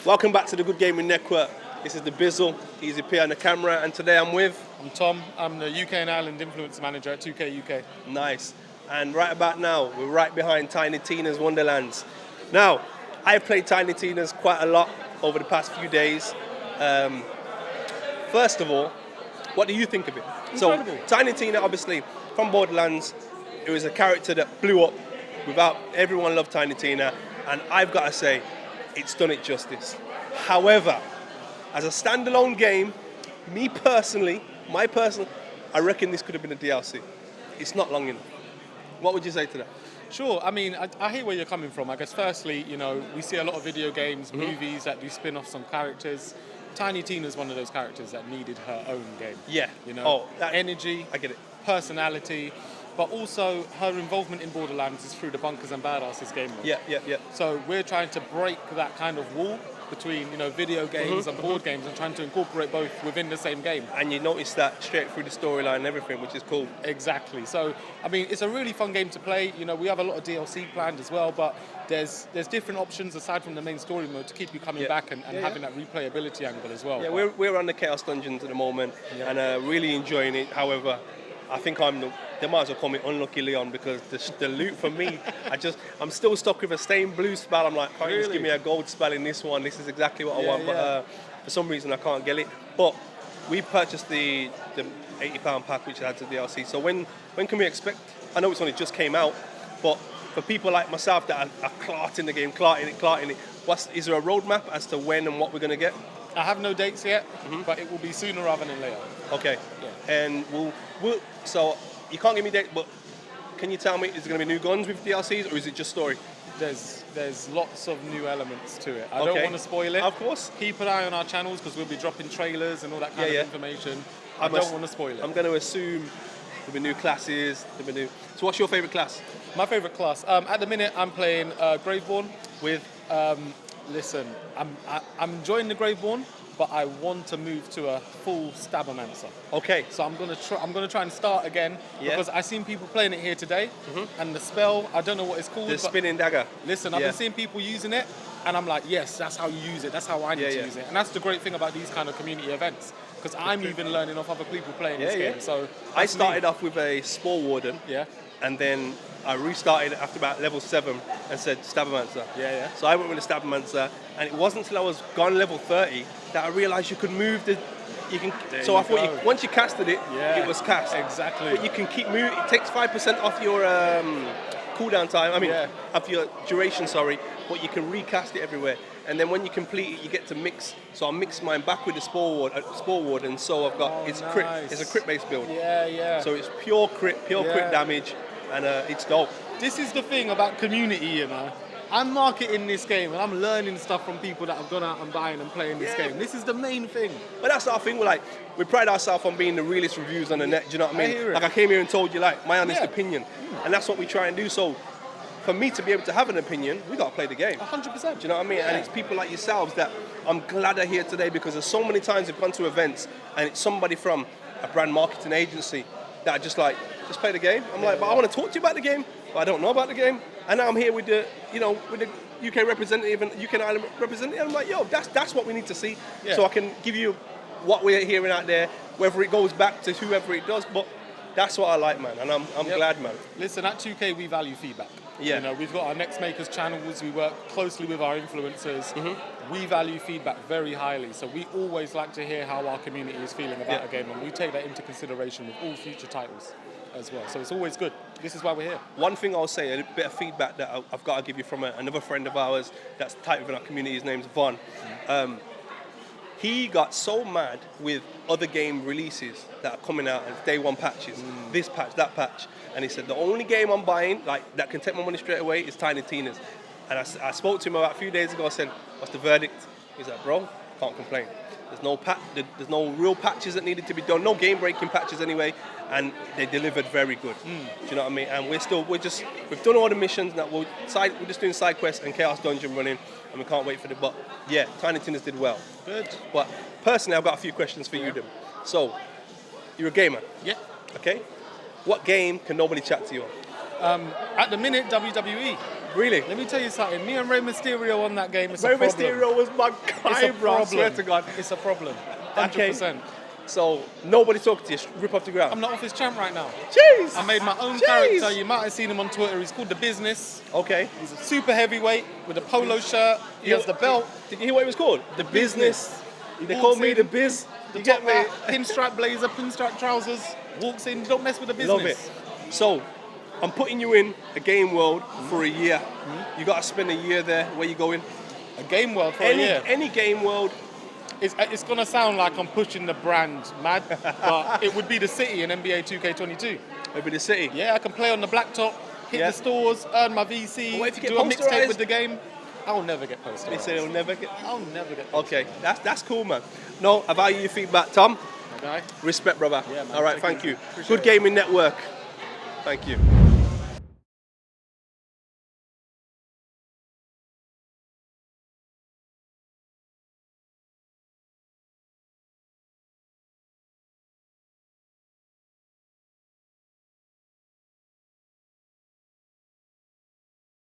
Welcome back to the Good Gaming Network. This is the Bizzle, Easy P on the camera, and today I'm with... I'm Tom. I'm the UK and Ireland Influencer Manager at 2K UK. Nice. And right about now, we're right behind Tiny Tina's Wonderlands. Now, I've played Tiny Tina's quite a lot over the past few days. First of all, what do you think of it? Incredible. So, Tiny Tina, obviously, from Borderlands, it was a character that blew up. Everyone loved Tiny Tina, and I've got to say, it's done it justice. However, as a standalone game, I reckon this could have been a DLC. It's not long enough. What would you say to that? Sure. I mean, I hear where you're coming from. I guess firstly, we see a lot of video games, movies that do spin-offs on characters. Tiny Tina's one of those characters that needed her own game. Yeah. Energy. I get it. Personality. But also, her involvement in Borderlands is through the Bunkers and Badasses game mode. Yeah. So we're trying to break that kind of wall between, video games and board games and trying to incorporate both within the same game. And you notice that straight through the storyline and everything, which is cool. Exactly. So, I mean, it's a really fun game to play. We have a lot of DLC planned as well, but there's different options aside from the main story mode to keep you coming back and having that replayability angle as well. Yeah, we're on the Chaos Dungeons at the moment and really enjoying it. However, I think they might as well call me Unlucky Leon because the loot for me, I'm still stuck with a stained blue spell. I'm like, can't you just give me a gold spell in this one? This is exactly what I want, but for some reason I can't get it. But we purchased the £80 pack which adds the DLC. So when can we expect? I know it's only just came out, but for people like myself that are clarting the game, clarting it, is there a roadmap as to when and what we're going to get? I have no dates yet, but it will be sooner rather than later. Okay. Yeah. And so you can't give me dates, but can you tell me, is there going to be new guns with DLCs or is it just story? There's lots of new elements to it. I don't want to spoil it. Of course. Keep an eye on our channels because we'll be dropping trailers and all that kind of information. I don't want to spoil it. I'm going to assume there'll be new classes. So what's your favourite class? My favourite class? At the minute, I'm playing Graveborn with... Listen, I'm enjoying the Graveborn, but I want to move to a full Stabbermancer. Okay. So I'm gonna try and start again because I've seen people playing it here today, and the spell, I don't know what it's called. The spinning dagger. Listen, I've been seeing people using it, and I'm like, yes, that's how you use it. That's how I need to use it. And that's the great thing about these kind of community events, because I'm even learning off other people playing this game. So I started off with a Spore Warden. Yeah. And then I restarted after about level 7 and said Stabbermancer. Yeah. So I went with the Stabbermancer, and it wasn't until I was gone level 30 that I realised you could move the... I thought once you casted it, it was cast. Exactly. But you can keep moving. It takes 5% off your cooldown time. Off your duration, but you can recast it everywhere. And then when you complete it, you get to mix. So I mixed mine back with the Spore Ward, and so I've got it's a crit-based build. Yeah. So it's pure crit damage, and it's dope. This is the thing about community, I'm marketing this game and I'm learning stuff from people that have gone out and buying and playing this game. This is the main thing. But that's our thing. We pride ourselves on being the realest reviews on the net. Do you know what I mean? I came here and told you my honest opinion, and that's what we try and do. So for me to be able to have an opinion, we got to play the game. 100%. Do you know what I mean? And it's people like yourselves that I'm glad are here today, because there's so many times we've gone to events and it's somebody from a brand marketing agency that are just play the game. I'm but I want to talk to you about the game, but I don't know about the game. And now I'm here with the UK representative and UK and Ireland representative. I'm like, that's what we need to see. Yeah. So I can give you what we're hearing out there, whether it goes back to whoever it does. But that's what I like, man, and I'm glad, man. Listen, at 2K we value feedback. Yeah. We've got our Next Makers channels. We work closely with our influencers. We value feedback very highly, so we always like to hear how our community is feeling about a game, and we take that into consideration with all future titles as well. So it's always good. This is why we're here. One thing I'll say, a bit of feedback that I've got to give you from another friend of ours that's tight within our community. His name's Von. He got so mad with other game releases that are coming out as day one patches, this patch, that patch, and he said the only game I'm buying that can take my money straight away is Tiny Tina's. And I spoke to him about a few days ago. I said, "What's the verdict?" He's like, "Bro, can't complain. There's no real patches that needed to be done, no game-breaking patches anyway, and they delivered very good." Do you know what I mean? And we've done all the missions. Now we're just doing side quests and Chaos Dungeon running, and we can't wait for but yeah, Tiny Tina's did well. Good. But personally, I've got a few questions for you, then. So, you're a gamer. Yeah. Okay. What game can nobody chat to you on? At the minute, WWE. Really? Let me tell you something. Me and Rey Mysterio on that game, it's Rey a problem. Mysterio was my guy, bro. I swear to God. It's a problem. Okay. 100%. So nobody talking to you, rip off the ground. I'm not office champ right now. Jeez. I made my own character. You might have seen him on Twitter. He's called The Business. Okay. He's a super heavyweight with a polo shirt. He has the belt. Did you hear what it was called? The Business. They walks call me in, the Biz. The You top get me? hat, pinstripe blazer, pinstripe trousers. Walks in. Don't mess with the business. Love it. So, I'm putting you in a game world for a year. You got to spend a year there. Where you going? A game world for a year. Any game world. It's going to sound like I'm pushing the brand mad, but it would be the city in NBA 2K22. Maybe the city. Yeah, I can play on the blacktop, hit the stores, earn my VC, But what if you get do a mixtape posterized? with the game. I'll never get posterized. They say they'll never get. I'll never get posterized. Okay, that's cool, man. No, I value your feedback, Tom. Okay. Respect, brother. Yeah, man. All right, Thank thank you. you. Appreciate Good it. gaming network. Thank you.